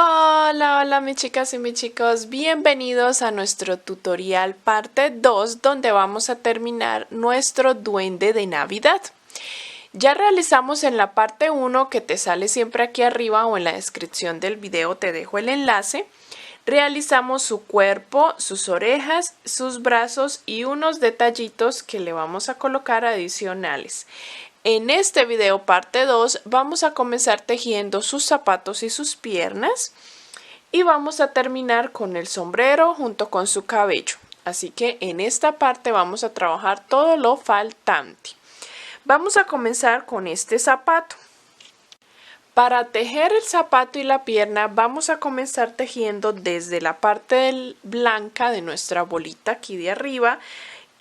Hola, hola mis chicas y mis chicos, bienvenidos a nuestro tutorial parte 2 donde vamos a terminar nuestro duende de Navidad. Ya realizamos en la parte 1 que te sale siempre aquí arriba o en la descripción del video te dejo el enlace. Realizamos su cuerpo, sus orejas, sus brazos y unos detallitos que le vamos a colocar adicionales. En este video parte 2 vamos a comenzar tejiendo sus zapatos y sus piernas y vamos a terminar con el sombrero junto con su cabello. Así que en esta parte vamos a trabajar todo lo faltante. Vamos a comenzar con este zapato. Para tejer el zapato y la pierna vamos a comenzar tejiendo desde la parte blanca de nuestra bolita aquí de arriba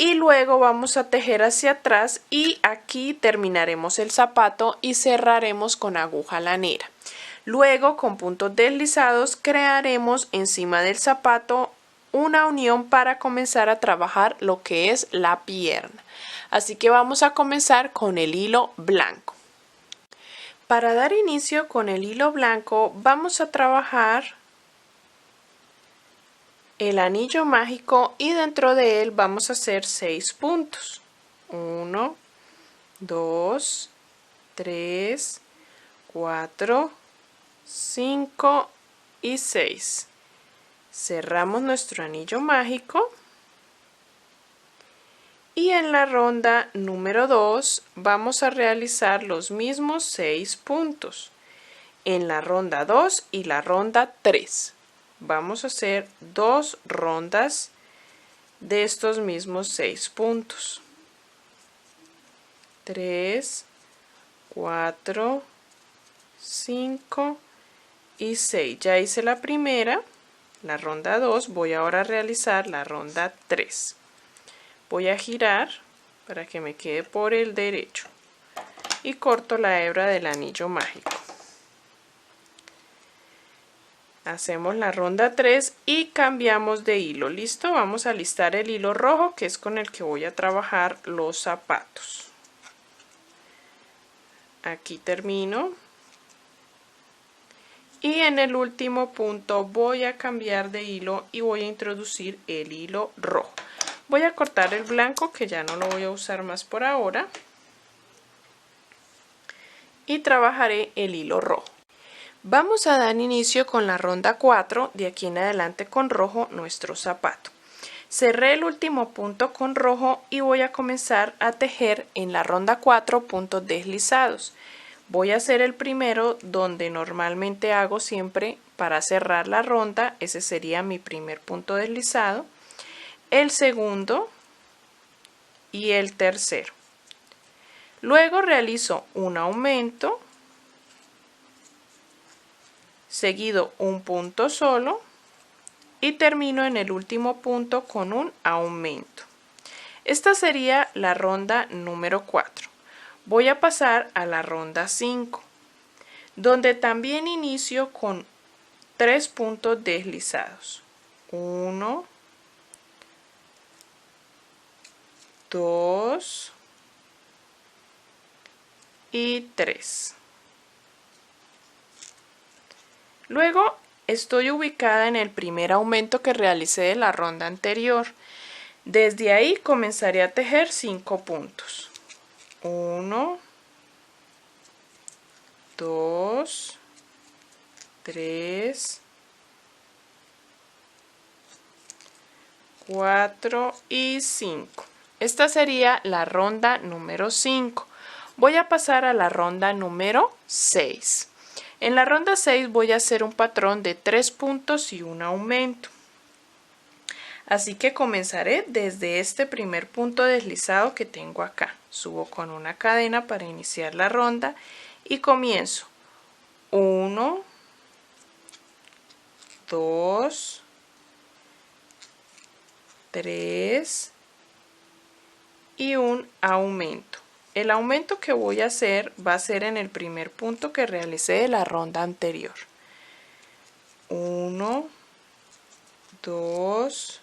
y luego vamos a tejer hacia atrás y aquí terminaremos el zapato y cerraremos con aguja lanera. Luego con puntos deslizados crearemos encima del zapato una unión para comenzar a trabajar lo que es la pierna. Así que vamos a comenzar con el hilo blanco. Para dar inicio con el hilo blanco vamos a trabajar el anillo mágico y dentro de él vamos a hacer 6 puntos. 1, 2, 3, 4, 5 y 6. Cerramos nuestro anillo mágico y en la ronda número 2 vamos a realizar los mismos 6 puntos. En la ronda 2 y la ronda 3. Vamos a hacer 2 rondas de estos mismos 6 puntos. 3, 4, 5 y 6. Ya hice la primera, la ronda 2. Voy ahora a realizar la ronda 3. Voy a girar para que me quede por el derecho y corto la hebra del anillo mágico. Hacemos la ronda 3 y cambiamos de hilo. ¿Listo? Vamos a alistar el hilo rojo que es con el que voy a trabajar los zapatos. Aquí termino. Y en el último punto voy a cambiar de hilo y voy a introducir el hilo rojo. Voy a cortar el blanco que ya no lo voy a usar más por ahora. Y trabajaré el hilo rojo. Vamos a dar inicio con la ronda 4, de aquí en adelante con rojo nuestro zapato. Cerré el último punto con rojo y voy a comenzar a tejer en la ronda 4 puntos deslizados. Voy a hacer el primero donde normalmente hago siempre para cerrar la ronda, ese sería mi primer punto deslizado, el segundo y el tercero. Luego realizo un aumento, seguido un punto solo y termino en el último punto con un aumento. Esta sería la ronda número 4. Voy a pasar a la ronda 5, donde también inicio con 3 puntos deslizados. 1, 2 y 3. Luego estoy ubicada en el primer aumento que realicé de la ronda anterior. Desde ahí comenzaré a tejer 5 puntos. 1, 2, 3, 4 y 5. Esta sería la ronda número 5. Voy a pasar a la ronda número 6. En la ronda 6 voy a hacer un patrón de 3 puntos y un aumento. Así que comenzaré desde este primer punto deslizado que tengo acá. Subo con una cadena para iniciar la ronda y comienzo. 1, 2, 3 y un aumento. El aumento que voy a hacer va a ser en el primer punto que realicé de la ronda anterior. 1, 2,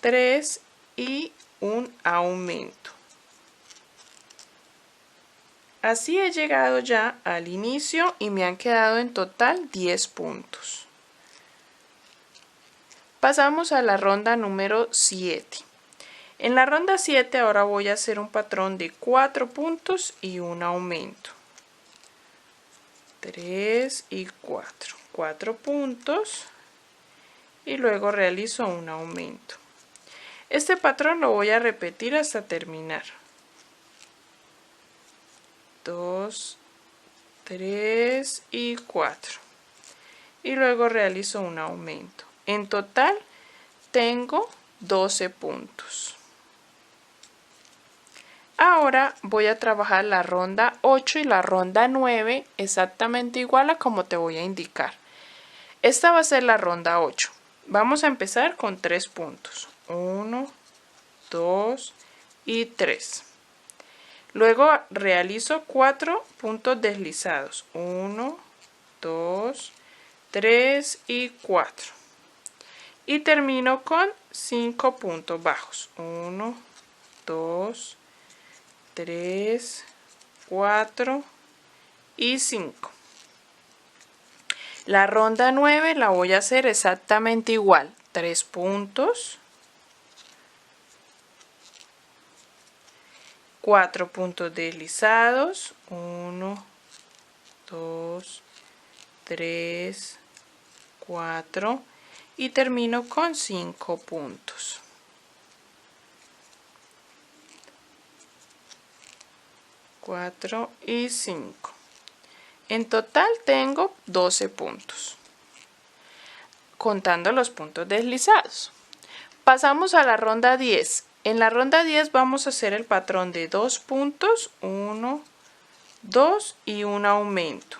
3 y un aumento. Así he llegado ya al inicio y me han quedado en total 10 puntos. Pasamos a la ronda número 7. En la ronda 7 ahora voy a hacer un patrón de 4 puntos y un aumento. 3 y 4. 4 puntos y luego realizo un aumento. Este patrón lo voy a repetir hasta terminar. 2, 3 y 4. Y luego realizo un aumento. En total tengo 12 puntos. Ahora voy a trabajar la ronda 8 y la ronda 9 exactamente igual a como te voy a indicar. Esta va a ser la ronda 8. Vamos a empezar con 3 puntos. 1, 2 y 3. Luego realizo 4 puntos deslizados. 1, 2, 3 y 4. Y termino con 5 puntos bajos. 1, 2, 3, 4 y 5. La ronda 9 la voy a hacer exactamente igual. 3 puntos. 4 puntos deslizados. 1, 2, 3, 4. Y termino con 5 puntos. Cuatro y 5. En total tengo 12 puntos, contando los puntos deslizados. Pasamos a la ronda 10. En la ronda 10 vamos a hacer el patrón de 2 puntos, 1, 2 y un aumento.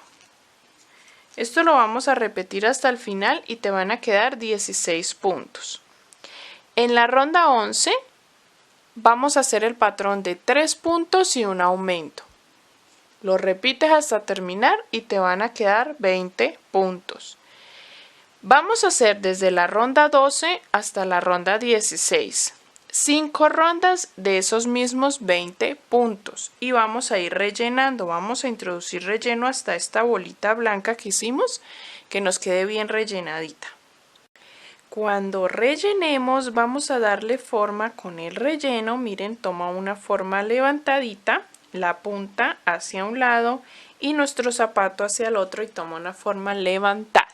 Esto lo vamos a repetir hasta el final y te van a quedar 16 puntos. En la ronda 11 vamos a hacer el patrón de 3 puntos y un aumento. Lo repites hasta terminar y te van a quedar 20 puntos. Vamos a hacer desde la ronda 12 hasta la ronda 16. 5 rondas de esos mismos 20 puntos y vamos a ir rellenando. Vamos a introducir relleno hasta esta bolita blanca que hicimos, que nos quede bien rellenadita. Cuando rellenemos vamos a darle forma con el relleno. Miren, toma una forma levantadita, la punta hacia un lado y nuestro zapato hacia el otro y toma una forma levantada.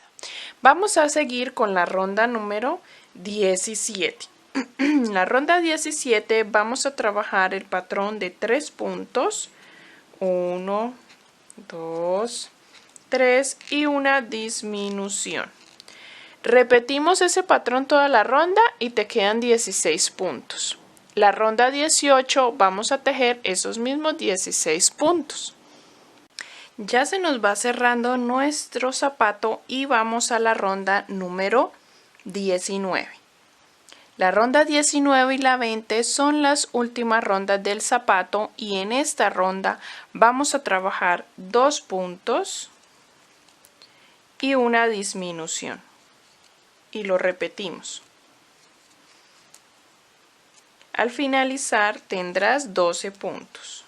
Vamos a seguir con la ronda número 17. En la ronda 17 vamos a trabajar el patrón de 3 puntos, 1, 2, 3 y una disminución. Repetimos ese patrón toda la ronda y te quedan 16 puntos. La ronda 18 vamos a tejer esos mismos 16 puntos. Ya se nos va cerrando nuestro zapato y vamos a la ronda número 19. La ronda 19 y la 20 son las últimas rondas del zapato y en esta ronda vamos a trabajar 2 puntos y una disminución. Y lo repetimos. Al finalizar tendrás 12 puntos.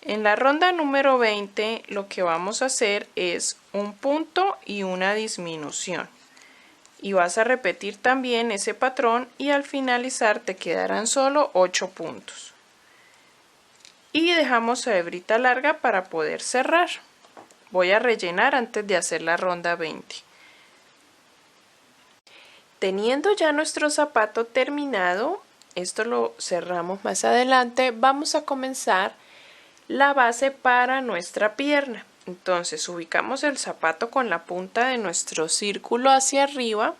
En la ronda número 20 lo que vamos a hacer es un punto y una disminución. Y vas a repetir también ese patrón y al finalizar te quedarán solo 8 puntos. Y dejamos a hebrita larga para poder cerrar. Voy a rellenar antes de hacer la ronda 20. Teniendo ya nuestro zapato terminado, esto lo cerramos más adelante, vamos a comenzar la base para nuestra pierna. Entonces ubicamos el zapato con la punta de nuestro círculo hacia arriba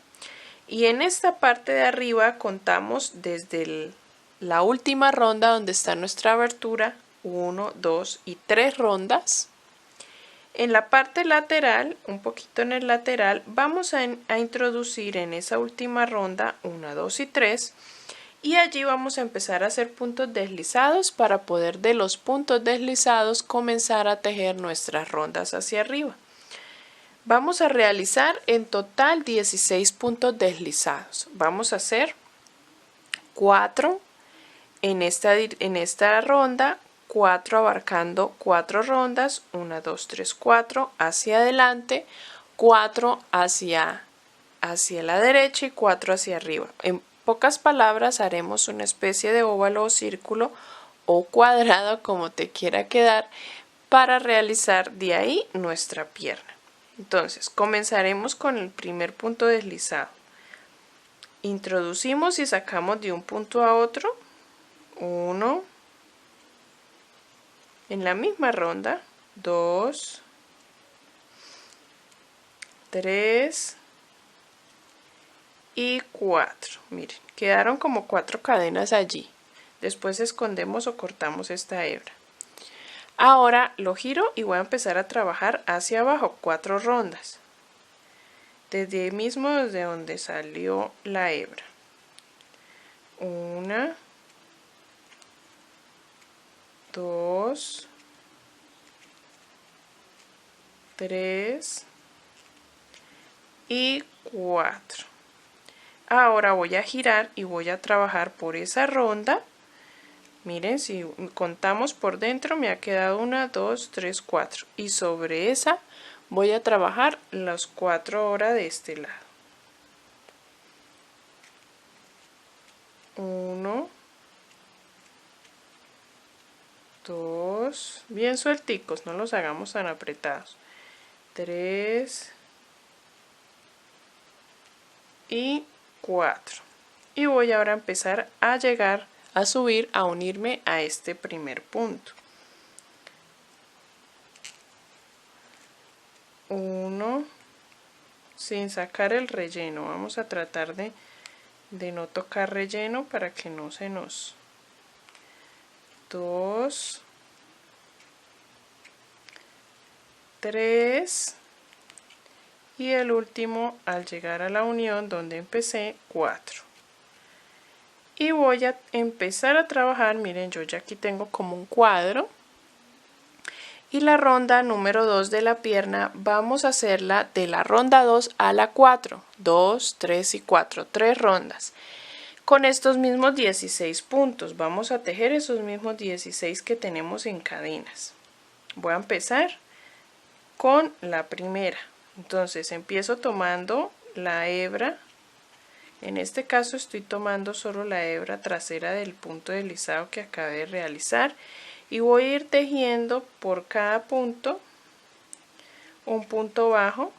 y en esta parte de arriba contamos desde la última ronda donde está nuestra abertura, 1, 2 y 3 rondas. En la parte lateral, un poquito en el lateral, vamos a introducir en esa última ronda 1, 2 y 3 y allí vamos a empezar a hacer puntos deslizados para poder de los puntos deslizados comenzar a tejer nuestras rondas hacia arriba. Vamos a realizar en total 16 puntos deslizados. Vamos a hacer 4, en esta ronda 4 abarcando 4 rondas, 1, 2, 3, 4 hacia adelante, 4 hacia la derecha y 4 hacia arriba. En pocas palabras haremos una especie de óvalo o círculo o cuadrado, como te quiera quedar, para realizar de ahí nuestra pierna. Entonces comenzaremos con el primer punto deslizado. Introducimos y sacamos de un punto a otro 1, en la misma ronda 2, 3 y 4. Miren, quedaron como 4 cadenas allí. Después escondemos o cortamos esta hebra. Ahora lo giro y voy a empezar a trabajar hacia abajo 4 rondas. Desde donde salió la hebra. 1, 2, 3 y 4. Ahora voy a girar y voy a trabajar por esa ronda. Miren, si contamos por dentro me ha quedado 1, 2, 3, 4. Y sobre esa voy a trabajar las 4 horas de este lado. 1, 2, bien suelticos, no los hagamos tan apretados. 3 y 4. Y voy ahora a empezar a llegar a subir, a unirme a este primer punto. 1, sin sacar el relleno. Vamos a tratar de no tocar relleno para que no se nos... 2, 3 y el último al llegar a la unión donde empecé 4. Y voy a empezar a trabajar, miren, yo ya aquí tengo como un cuadro. Y la ronda número 2 de la pierna vamos a hacerla de la ronda 2 a la 4. 2, 3 y 4, 3 rondas. Con estos mismos 16 puntos, vamos a tejer esos mismos 16 que tenemos en cadenas. Voy a empezar con la primera. Entonces empiezo tomando la hebra. En este caso estoy tomando solo la hebra trasera del punto deslizado que acabé de realizar y voy a ir tejiendo por cada punto un punto bajo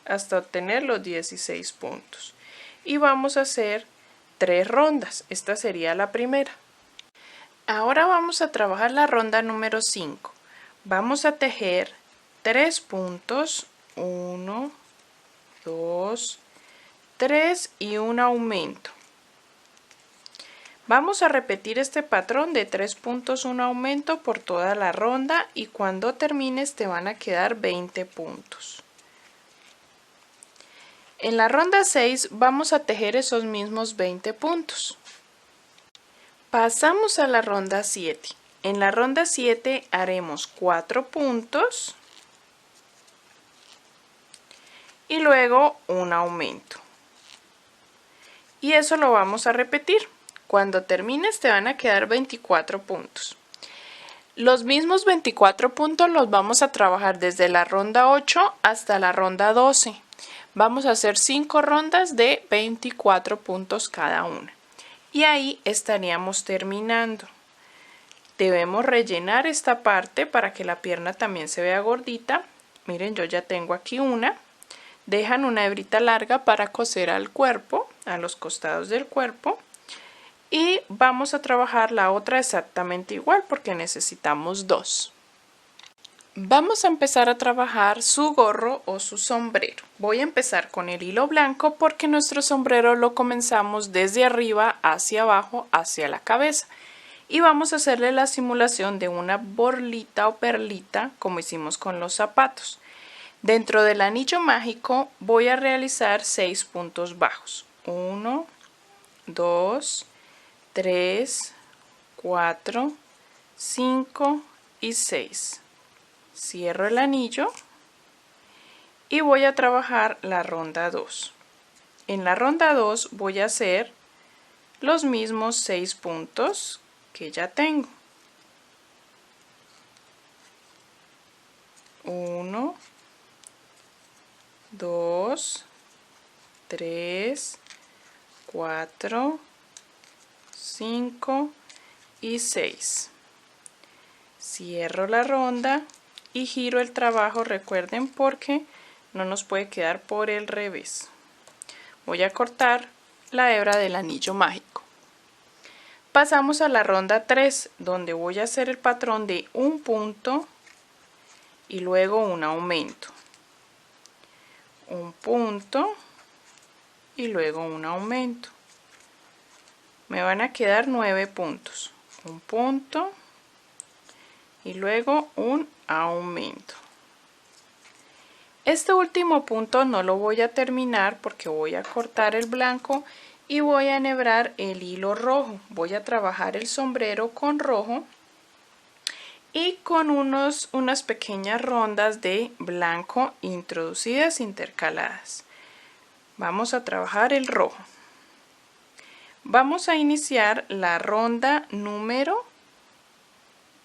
hasta obtener los 16 puntos. Y vamos a hacer 3 rondas. Esta sería la primera. Ahora vamos a trabajar la ronda número 5. Vamos a tejer 3 puntos, 1, 2, 3 y un aumento. Vamos a repetir este patrón de 3 puntos, un aumento por toda la ronda y cuando termines te van a quedar 20 puntos. En la ronda 6 vamos a tejer esos mismos 20 puntos. Pasamos a la ronda 7. En la ronda 7 haremos 4 puntos y luego un aumento. Y eso lo vamos a repetir. Cuando termines te van a quedar 24 puntos. Los mismos 24 puntos los vamos a trabajar desde la ronda 8 hasta la ronda 12. Vamos a hacer 5 rondas de 24 puntos cada una. Y ahí estaríamos terminando. Debemos rellenar esta parte para que la pierna también se vea gordita. Miren, yo ya tengo aquí una. Dejan una hebrita larga para coser al cuerpo, a los costados del cuerpo. Y vamos a trabajar la otra exactamente igual porque necesitamos 2. Vamos a empezar a trabajar su gorro o su sombrero. Voy a empezar con el hilo blanco porque nuestro sombrero lo comenzamos desde arriba hacia abajo, hacia la cabeza. Y vamos a hacerle la simulación de una borlita o perlita como hicimos con los zapatos. Dentro del anillo mágico voy a realizar 6 puntos bajos. 1, 2, 3, 4, 5 y 6. Cierro el anillo y voy a trabajar la ronda 2. En la ronda 2 voy a hacer los mismos 6 puntos que ya tengo. 1, 2, 3, 4, 5 y 6. Cierro la ronda y giro el trabajo, recuerden, porque no nos puede quedar por el revés. Voy a cortar la hebra del anillo mágico. Pasamos a la ronda 3, donde voy a hacer el patrón de un punto y luego un aumento. Un punto y luego un aumento. Me van a quedar 9 puntos. Un punto y luego un aumento. Este último punto no lo voy a terminar porque voy a cortar el blanco y voy a enhebrar el hilo rojo. Voy a trabajar el sombrero con rojo y con unas pequeñas rondas de blanco introducidas intercaladas. Vamos a trabajar el rojo. Vamos a iniciar la ronda número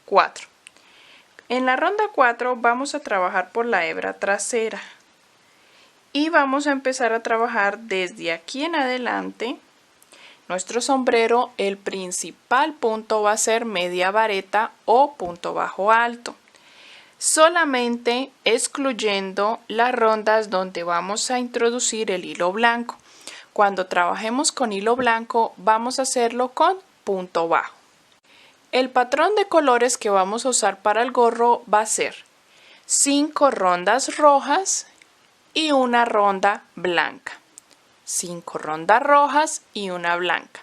4. En la ronda 4 vamos a trabajar por la hebra trasera y vamos a empezar a trabajar desde aquí en adelante. Nuestro sombrero, el principal punto va a ser media vareta o punto bajo alto, solamente excluyendo las rondas donde vamos a introducir el hilo blanco. Cuando trabajemos con hilo blanco vamos a hacerlo con punto bajo. El patrón de colores que vamos a usar para el gorro va a ser 5 rondas rojas y una ronda blanca. 5 rondas rojas y una blanca.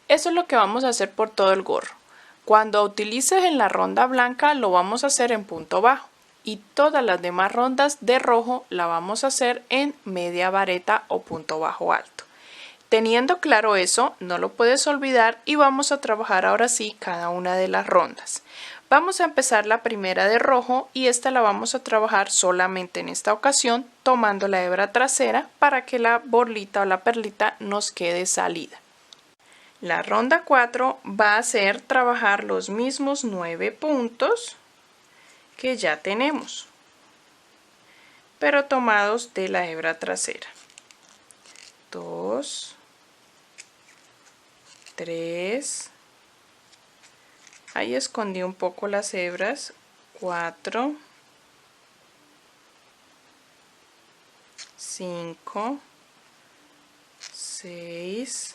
Eso es lo que vamos a hacer por todo el gorro. Cuando utilices en la ronda blanca lo vamos a hacer en punto bajo y todas las demás rondas de rojo la vamos a hacer en media vareta o punto bajo alto. Teniendo claro eso, no lo puedes olvidar y vamos a trabajar ahora sí cada una de las rondas. Vamos a empezar la primera de rojo y esta la vamos a trabajar solamente en esta ocasión tomando la hebra trasera para que la borlita o la perlita nos quede salida. La ronda 4 va a ser trabajar los mismos 9 puntos que ya tenemos, pero tomados de la hebra trasera. 2, 3, ahí escondí un poco las hebras, 4, 5, 6,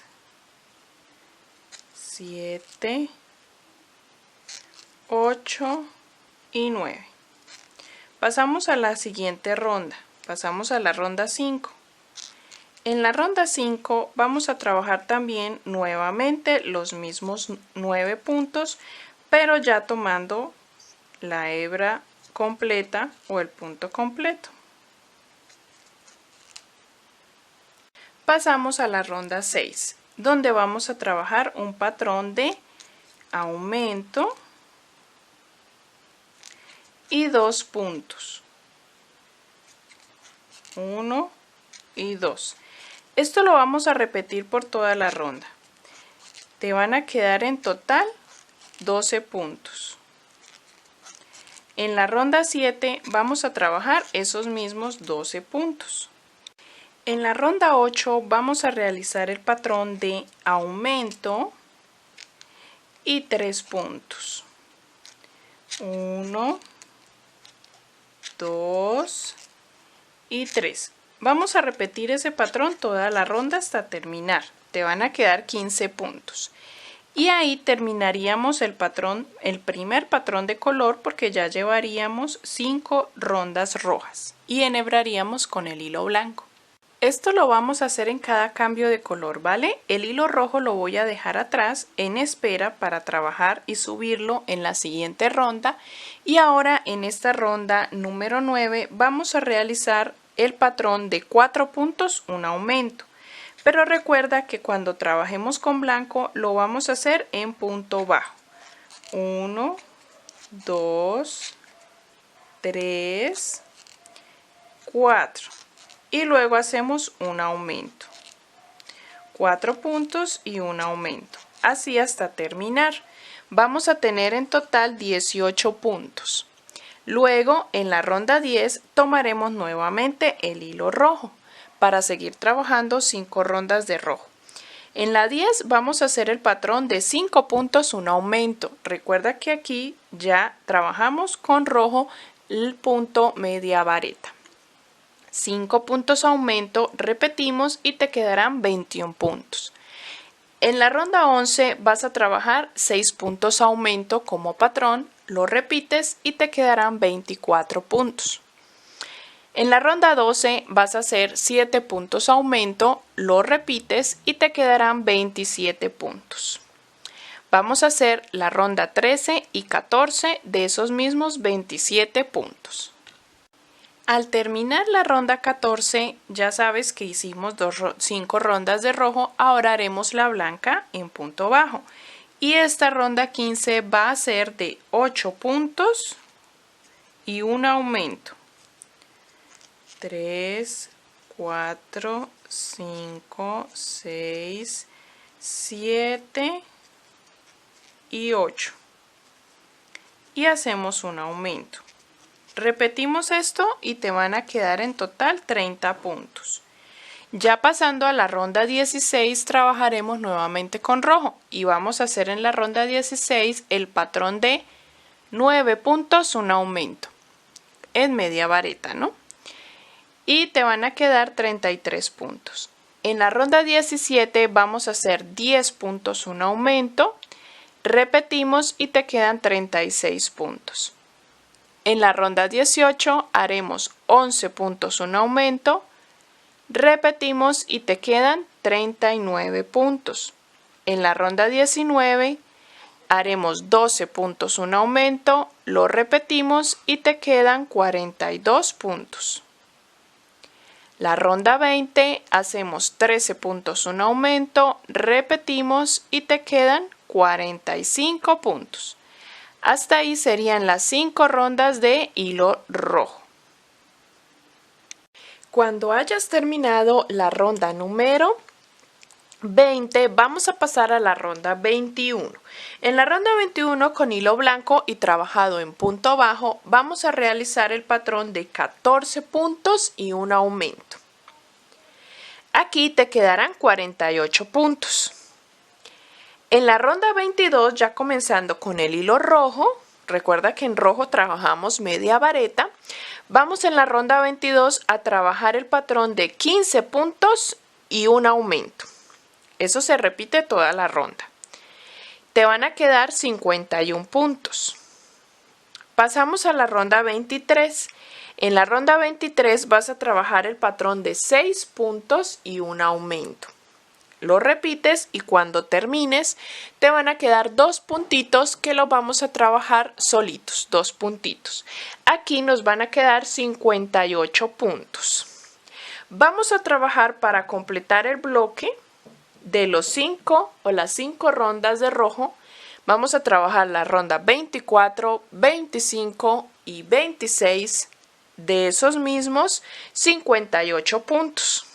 7, 8 y 9. Pasamos a la siguiente ronda, pasamos a la ronda 5. En la ronda 5 vamos a trabajar también nuevamente los mismos 9 puntos, pero ya tomando la hebra completa o el punto completo. Pasamos a la ronda 6, donde vamos a trabajar un patrón de aumento y 2 puntos. 1 y 2. Esto lo vamos a repetir por toda la ronda. Te van a quedar en total 12 puntos. En la ronda 7 vamos a trabajar esos mismos 12 puntos. En la ronda 8 vamos a realizar el patrón de aumento y 3 puntos. 1, 2 y 3. Vamos a repetir ese patrón toda la ronda hasta terminar. Te van a quedar 15 puntos. Y ahí terminaríamos el patrón, el primer patrón de color, porque ya llevaríamos 5 rondas rojas y enhebraríamos con el hilo blanco. Esto lo vamos a hacer en cada cambio de color, ¿vale? El hilo rojo lo voy a dejar atrás en espera para trabajar y subirlo en la siguiente ronda. Y ahora en esta ronda número 9 vamos a realizar el patrón de 4 puntos, un aumento. Pero recuerda que cuando trabajemos con blanco lo vamos a hacer en punto bajo. 1, 2, 3, 4. Y luego hacemos un aumento. 4 puntos y un aumento. Así hasta terminar. Vamos a tener en total 18 puntos. Luego, en la ronda 10, tomaremos nuevamente el hilo rojo para seguir trabajando 5 rondas de rojo. En la 10 vamos a hacer el patrón de 5 puntos, un aumento. Recuerda que aquí ya trabajamos con rojo el punto media vareta. 5 puntos aumento, repetimos y te quedarán 21 puntos. En la ronda 11 vas a trabajar 6 puntos aumento como patrón, lo repites y te quedarán 24 puntos. En la ronda 12 vas a hacer 7 puntos aumento, lo repites y te quedarán 27 puntos. Vamos a hacer la ronda 13 y 14 de esos mismos 27 puntos. Al terminar la ronda 14, ya sabes que hicimos 5 rondas de rojo, ahora haremos la blanca en punto bajo. Y esta ronda 15 va a ser de 8 puntos y un aumento. 3, 4, 5, 6, 7 y 8. Y hacemos un aumento. Repetimos esto y te van a quedar en total 30 puntos. Ya pasando a la ronda 16 trabajaremos nuevamente con rojo y vamos a hacer en la ronda 16 el patrón de 9 puntos, un aumento en media vareta, ¿no? Y te van a quedar 33 puntos. En la ronda 17 vamos a hacer 10 puntos, un aumento, repetimos y te quedan 36 puntos. En la ronda 18 haremos 11 puntos, un aumento, repetimos y te quedan 39 puntos. En la ronda 19 haremos 12 puntos, un aumento, lo repetimos y te quedan 42 puntos. La ronda 20 hacemos 13 puntos, un aumento, repetimos y te quedan 45 puntos. Hasta ahí serían las 5 rondas de hilo rojo. Cuando hayas terminado la ronda número 20, vamos a pasar a la ronda 21. En la ronda 21 con hilo blanco y trabajado en punto bajo, vamos a realizar el patrón de 14 puntos y un aumento. Aquí te quedarán 48 puntos. En la ronda 22, ya comenzando con el hilo rojo, recuerda que en rojo trabajamos media vareta, vamos en la ronda 22 a trabajar el patrón de 15 puntos y un aumento. Eso se repite toda la ronda. Te van a quedar 51 puntos. Pasamos a la ronda 23. En la ronda 23 vas a trabajar el patrón de 6 puntos y un aumento. Lo repites y cuando termines te van a quedar 2 puntitos que los vamos a trabajar solitos, 2 puntitos. Aquí nos van a quedar 58 puntos. Vamos a trabajar para completar el bloque de los 5 o las 5 rondas de rojo. Vamos a trabajar la ronda 24, 25 y 26 de esos mismos 58 puntos.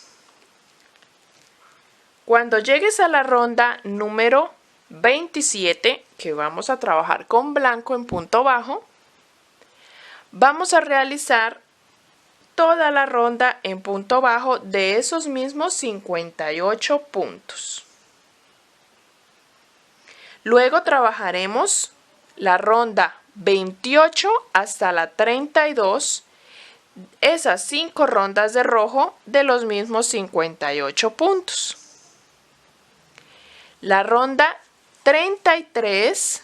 Cuando llegues a la ronda número 27, que vamos a trabajar con blanco en punto bajo, vamos a realizar toda la ronda en punto bajo de esos mismos 58 puntos. Luego trabajaremos la ronda 28 hasta la 32, esas 5 rondas de rojo de los mismos 58 puntos. La ronda 33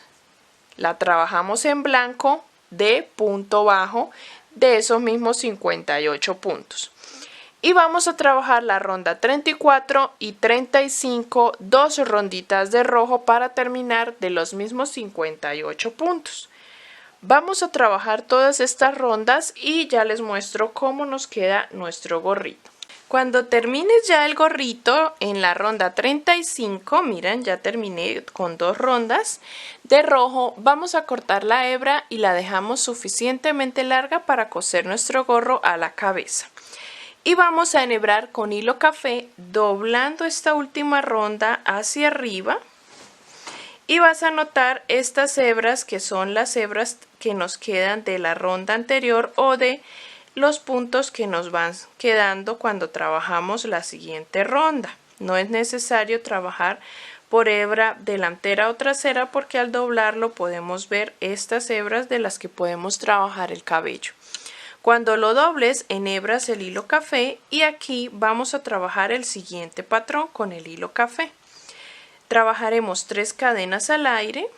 la trabajamos en blanco de punto bajo de esos mismos 58 puntos. Y vamos a trabajar la ronda 34 y 35, 2 ronditas de rojo para terminar de los mismos 58 puntos. Vamos a trabajar todas estas rondas y ya les muestro cómo nos queda nuestro gorrito. Cuando termines ya el gorrito en la ronda 35, miren, ya terminé con 2 rondas de rojo, vamos a cortar la hebra y la dejamos suficientemente larga para coser nuestro gorro a la cabeza. Y vamos a enhebrar con hilo café, doblando esta última ronda hacia arriba. Y vas a notar estas hebras que son las hebras que nos quedan de la ronda anterior o de los puntos que nos van quedando cuando trabajamos la siguiente ronda. No es necesario trabajar por hebra delantera o trasera porque al doblarlo podemos ver estas hebras de las que podemos trabajar el cabello. Cuando lo dobles, enhebras el hilo café y aquí vamos a trabajar el siguiente patrón con el hilo café. Trabajaremos 3 cadenas al aire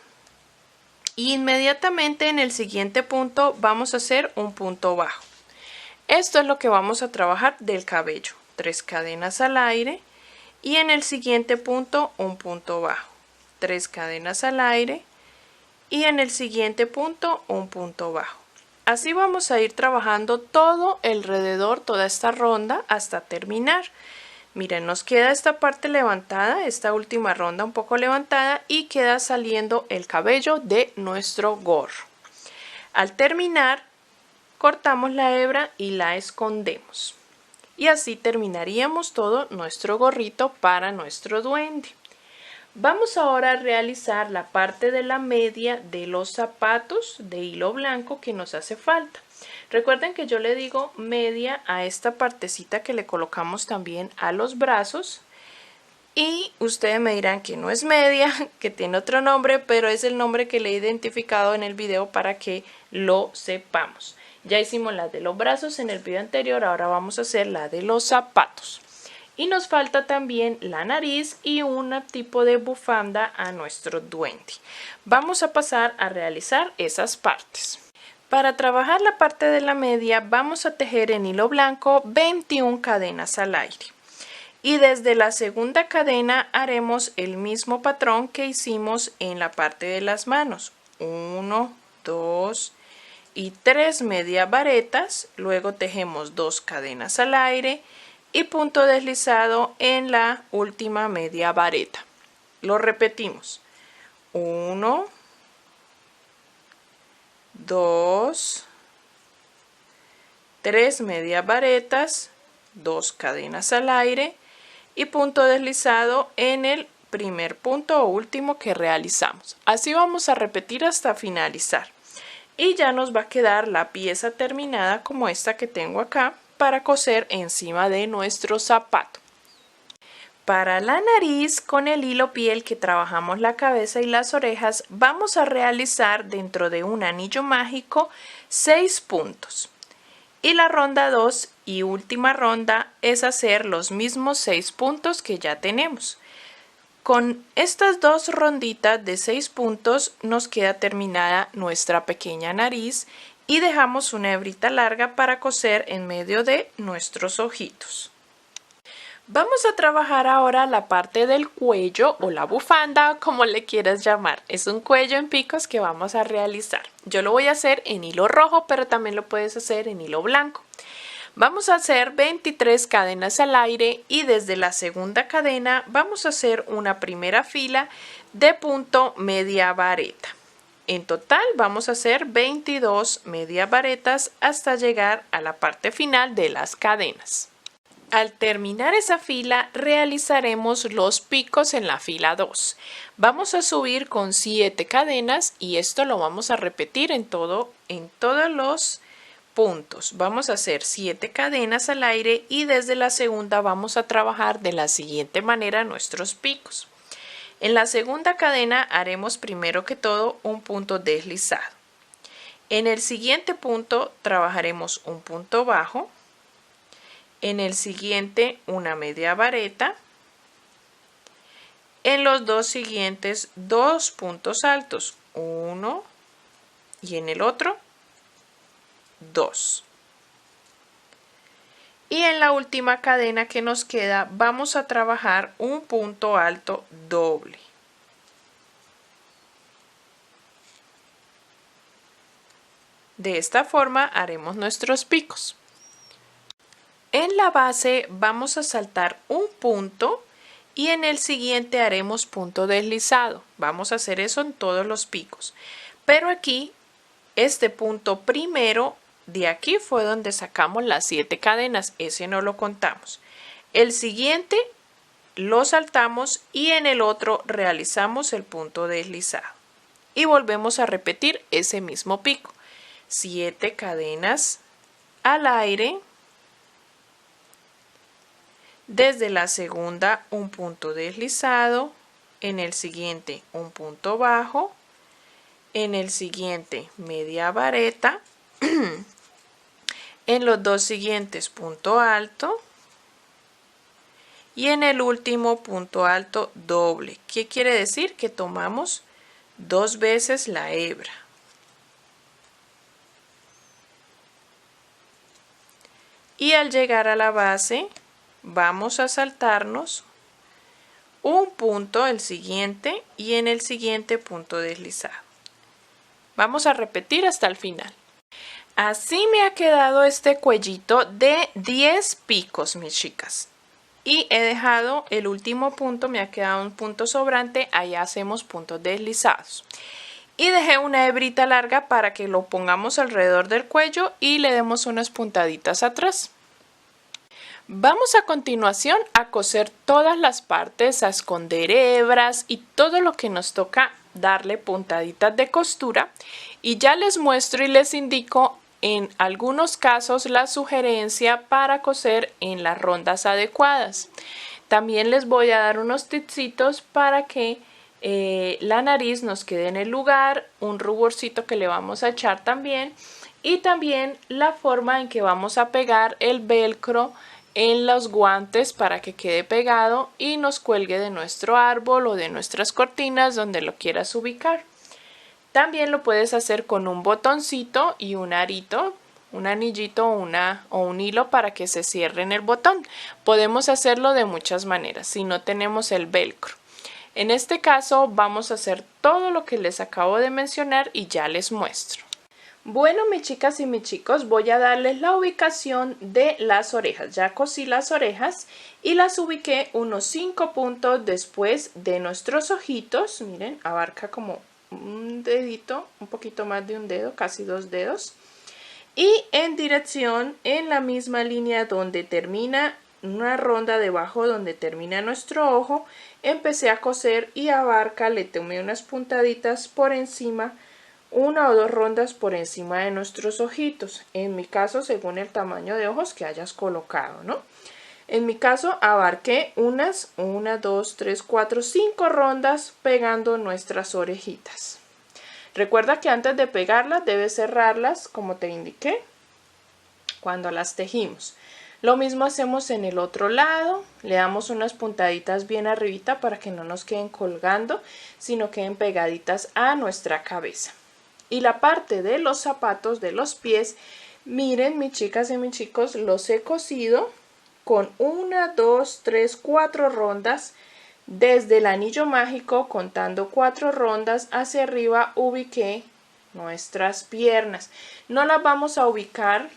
y inmediatamente en el siguiente punto vamos a hacer un punto bajo. Esto es lo que vamos a trabajar del cabello. 3 cadenas al aire y en el siguiente punto un punto bajo. 3 cadenas al aire y en el siguiente punto un punto bajo. Así vamos a ir trabajando todo alrededor, toda esta ronda hasta terminar. Miren, nos queda esta parte levantada, esta última ronda un poco levantada y queda saliendo el cabello de nuestro gorro. Al terminar, cortamos la hebra y la escondemos. Y así terminaríamos todo nuestro gorrito para nuestro duende. Vamos ahora a realizar la parte de la media de los zapatos de hilo blanco que nos hace falta. Recuerden que yo le digo media a esta partecita que le colocamos también a los brazos. Y ustedes me dirán que no es media, que tiene otro nombre, pero es el nombre que le he identificado en el video para que lo sepamos. Ya hicimos la de los brazos en el video anterior, ahora vamos a hacer la de los zapatos. Y nos falta también la nariz y un tipo de bufanda a nuestro duende. Vamos a pasar a realizar esas partes. Para trabajar la parte de la media vamos a tejer en hilo blanco 21 cadenas al aire. Y desde la segunda cadena haremos el mismo patrón que hicimos en la parte de las manos. 1, 2 y 3 medias varetas. Luego tejemos 2 cadenas al aire y punto deslizado en la última media vareta. Lo repetimos. 1, 2, 3 medias varetas, 2 cadenas al aire y punto deslizado en el primer punto o último que realizamos. Así vamos a repetir hasta finalizar. Y ya nos va a quedar la pieza terminada como esta que tengo acá para coser encima de nuestro zapato. Para la nariz, con el hilo piel que trabajamos la cabeza y las orejas, vamos a realizar dentro de un anillo mágico 6 puntos. Y la ronda 2 y última ronda es hacer los mismos 6 puntos que ya tenemos. Con estas dos ronditas de 6 puntos nos queda terminada nuestra pequeña nariz y dejamos una hebrita larga para coser en medio de nuestros ojitos. Vamos a trabajar ahora la parte del cuello o la bufanda, como le quieras llamar. Es un cuello en picos que vamos a realizar. Yo lo voy a hacer en hilo rojo, pero también lo puedes hacer en hilo blanco. Vamos a hacer 23 cadenas al aire y desde la segunda cadena vamos a hacer una primera fila de punto media vareta. En total vamos a hacer 22 medias varetas hasta llegar a la parte final de las cadenas. Al terminar esa fila realizaremos los picos en la fila 2. Vamos a subir con 7 cadenas y esto lo vamos a repetir en todos los puntos. Vamos a hacer 7 cadenas al aire y desde la segunda vamos a trabajar de la siguiente manera nuestros picos. En la segunda cadena haremos primero que todo un punto deslizado. En el siguiente punto trabajaremos un punto bajo. En el siguiente una media vareta. En los dos siguientes 2 puntos altos, 1 y en el otro 2. Y en la última cadena que nos queda vamos a trabajar un punto alto doble. De esta forma haremos nuestros picos. En la base vamos a saltar un punto y en el siguiente haremos punto deslizado. Vamos a hacer eso en todos los picos. Pero aquí, este punto primero de aquí fue donde sacamos las 7 cadenas, ese no lo contamos. El siguiente lo saltamos y en el otro realizamos el punto deslizado. Y volvemos a repetir ese mismo pico. 7 cadenas al aire. Desde la segunda un punto deslizado. En el siguiente un punto bajo. En el siguiente media vareta. En los dos siguientes punto alto. Y en el último punto alto doble. ¿Qué quiere decir? Que tomamos 2 veces la hebra. Y al llegar a la base vamos a saltarnos un punto, el siguiente, y en el siguiente punto deslizado. Vamos a repetir hasta el final. Así me ha quedado este cuellito de 10 picos, mis chicas. Y he dejado el último punto, me ha quedado un punto sobrante, allá hacemos puntos deslizados. Y dejé una hebrita larga para que lo pongamos alrededor del cuello y le demos unas puntaditas atrás. Vamos a continuación a coser todas las partes, a esconder hebras y todo lo que nos toca darle puntaditas de costura. Y ya les muestro y les indico en algunos casos la sugerencia para coser en las rondas adecuadas. También les voy a dar unos tipsitos para que la nariz nos quede en el lugar, un ruborcito que le vamos a echar también y también la forma en que vamos a pegar el velcro en los guantes para que quede pegado y nos cuelgue de nuestro árbol o de nuestras cortinas donde lo quieras ubicar. También lo puedes hacer con un botoncito y un arito, un anillito o un hilo para que se cierre en el botón. Podemos hacerlo de muchas maneras si no tenemos el velcro. En este caso vamos a hacer todo lo que les acabo de mencionar y ya les muestro. Bueno, mis chicas y mis chicos, voy a darles la ubicación de las orejas. Ya cosí las orejas y las ubiqué unos 5 puntos después de nuestros ojitos. Miren, abarca como un dedito, un poquito más de un dedo, casi 2 dedos. Y en dirección, en la misma línea donde termina una ronda debajo donde termina nuestro ojo, empecé a coser y abarca, le tomé unas puntaditas por encima, 1 o 2 rondas por encima de nuestros ojitos. En mi caso, según el tamaño de ojos que hayas colocado, ¿no? En mi caso, abarqué unas 1, 2, 3, 4, 5 rondas pegando nuestras orejitas. Recuerda que antes de pegarlas debes cerrarlas, como te indiqué, cuando las tejimos. Lo mismo hacemos en el otro lado, le damos unas puntaditas bien arribita para que no nos queden colgando, sino queden pegaditas a nuestra cabeza. Y la parte de los zapatos de los pies, miren mis chicas y mis chicos, los he cosido con 1, 2, 3, 4 rondas. Desde el anillo mágico, contando 4 rondas hacia arriba, ubiqué nuestras piernas. No las vamos a ubicar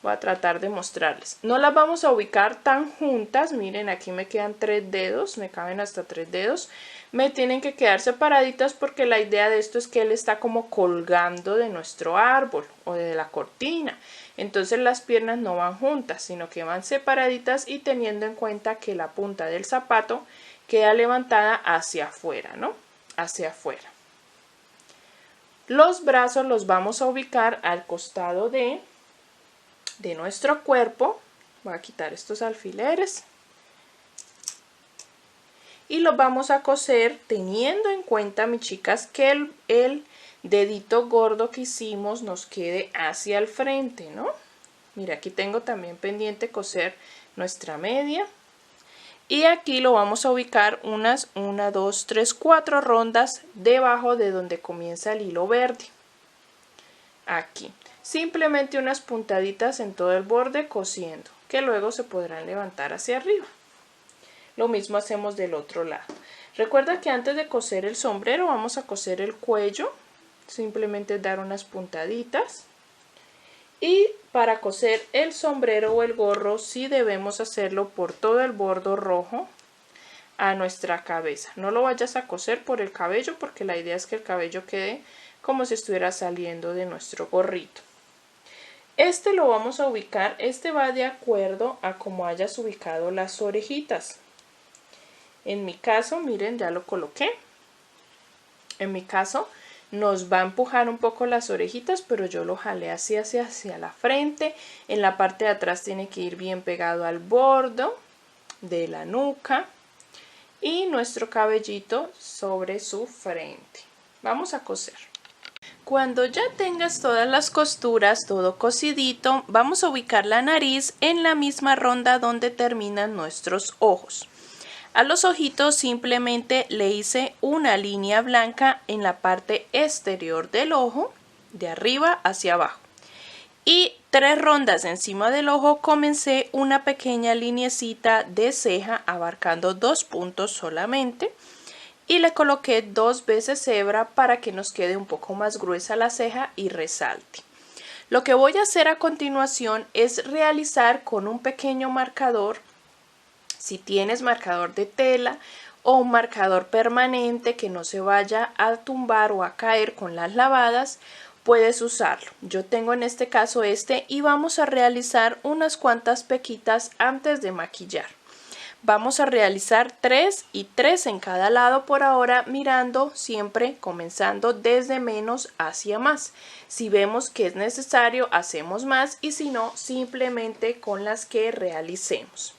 voy a tratar de mostrarles. No las vamos a ubicar tan juntas. Miren, aquí me quedan 3 dedos, me caben hasta 3 dedos. Me tienen que quedar separaditas porque la idea de esto es que él está como colgando de nuestro árbol o de la cortina. Entonces las piernas no van juntas, sino que van separaditas y teniendo en cuenta que la punta del zapato queda levantada hacia afuera, ¿no? Hacia afuera. Los brazos los vamos a ubicar al costado de nuestro cuerpo. Voy a quitar estos alfileres. Y los vamos a coser teniendo en cuenta, mis chicas, que el dedito gordo que hicimos nos quede hacia el frente, ¿no? Mira, aquí tengo también pendiente coser nuestra media. Y aquí lo vamos a ubicar unas 1, 2, 3, 4 rondas debajo de donde comienza el hilo verde. Aquí. Simplemente unas puntaditas en todo el borde cosiendo, que luego se podrán levantar hacia arriba. Lo mismo hacemos del otro lado. Recuerda que antes de coser el sombrero vamos a coser el cuello. Simplemente dar unas puntaditas. Y para coser el sombrero o el gorro sí debemos hacerlo por todo el borde rojo a nuestra cabeza. No lo vayas a coser por el cabello porque la idea es que el cabello quede como si estuviera saliendo de nuestro gorrito. Este lo vamos a ubicar, este va de acuerdo a cómo hayas ubicado las orejitas. En mi caso, miren, ya lo coloqué. En mi caso, nos va a empujar un poco las orejitas, pero yo lo jalé así hacia la frente. En la parte de atrás tiene que ir bien pegado al borde de la nuca. Y nuestro cabellito sobre su frente. Vamos a coser. Cuando ya tengas todas las costuras, todo cosidito, vamos a ubicar la nariz en la misma ronda donde terminan nuestros ojos. A los ojitos simplemente le hice una línea blanca en la parte exterior del ojo, de arriba hacia abajo. Y 3 rondas encima del ojo comencé una pequeña linecita de ceja abarcando 2 puntos solamente. Y le coloqué 2 veces hebra para que nos quede un poco más gruesa la ceja y resalte. Lo que voy a hacer a continuación es realizar con un pequeño marcador. Si tienes marcador de tela o un marcador permanente que no se vaya a tumbar o a caer con las lavadas, puedes usarlo. Yo tengo en este caso este y vamos a realizar unas cuantas pequitas antes de maquillar. Vamos a realizar 3 y 3 en cada lado por ahora, mirando siempre comenzando desde menos hacia más. Si vemos que es necesario, hacemos más y si no, simplemente con las que realicemos.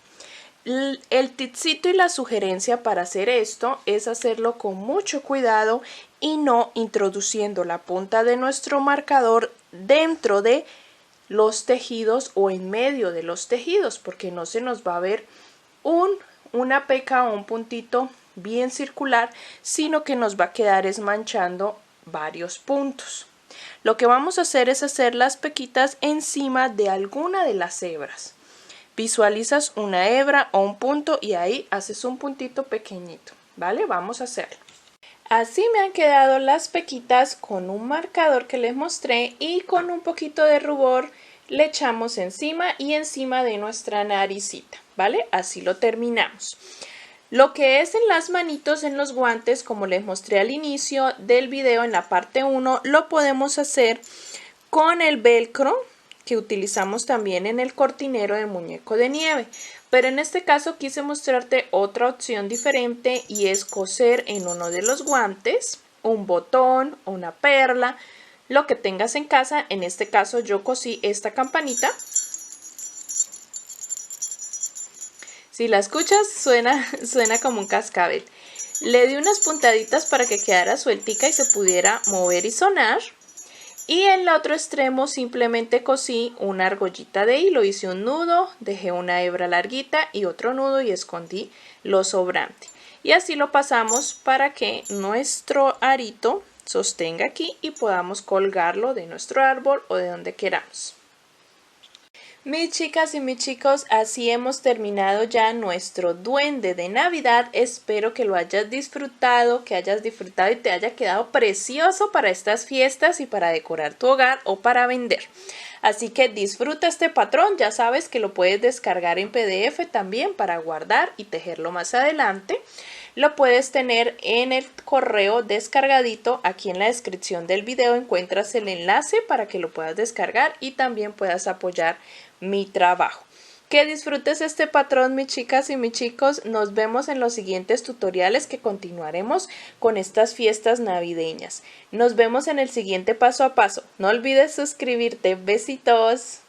El tipcito y la sugerencia para hacer esto es hacerlo con mucho cuidado y no introduciendo la punta de nuestro marcador dentro de los tejidos o en medio de los tejidos, porque no se nos va a ver una peca o un puntito bien circular, sino que nos va a quedar esmanchando varios puntos. Lo que vamos a hacer es hacer las pequitas encima de alguna de las hebras. Visualizas una hebra o un punto y ahí haces un puntito pequeñito, ¿vale? Vamos a hacerlo. Así me han quedado las pequitas con un marcador que les mostré y con un poquito de rubor le echamos encima y encima de nuestra naricita, ¿vale? Así lo terminamos. Lo que es en las manitos, en los guantes, como les mostré al inicio del video en la parte 1, lo podemos hacer con el velcro que utilizamos también en el cortinero de muñeco de nieve. Pero en este caso quise mostrarte otra opción diferente y es coser en uno de los guantes un botón o una perla, lo que tengas en casa. En este caso yo cosí esta campanita. Si la escuchas suena como un cascabel. Le di unas puntaditas para que quedara sueltica y se pudiera mover y sonar. Y en el otro extremo simplemente cosí una argollita de hilo, hice un nudo, dejé una hebra larguita y otro nudo y escondí lo sobrante. Y así lo pasamos para que nuestro arito sostenga aquí y podamos colgarlo de nuestro árbol o de donde queramos. Mis chicas y mis chicos, así hemos terminado ya nuestro duende de Navidad. Espero que lo hayas disfrutado, y te haya quedado precioso para estas fiestas y para decorar tu hogar o para vender. Así que disfruta este patrón, ya sabes que lo puedes descargar en PDF también para guardar y tejerlo más adelante. Lo puedes tener en el correo descargadito. Aquí en la descripción del video encuentras el enlace para que lo puedas descargar y también puedas apoyar mi trabajo. Que disfrutes este patrón, mis chicas y mis chicos. Nos vemos en los siguientes tutoriales que continuaremos con estas fiestas navideñas. Nos vemos en el siguiente paso a paso. No olvides suscribirte. Besitos.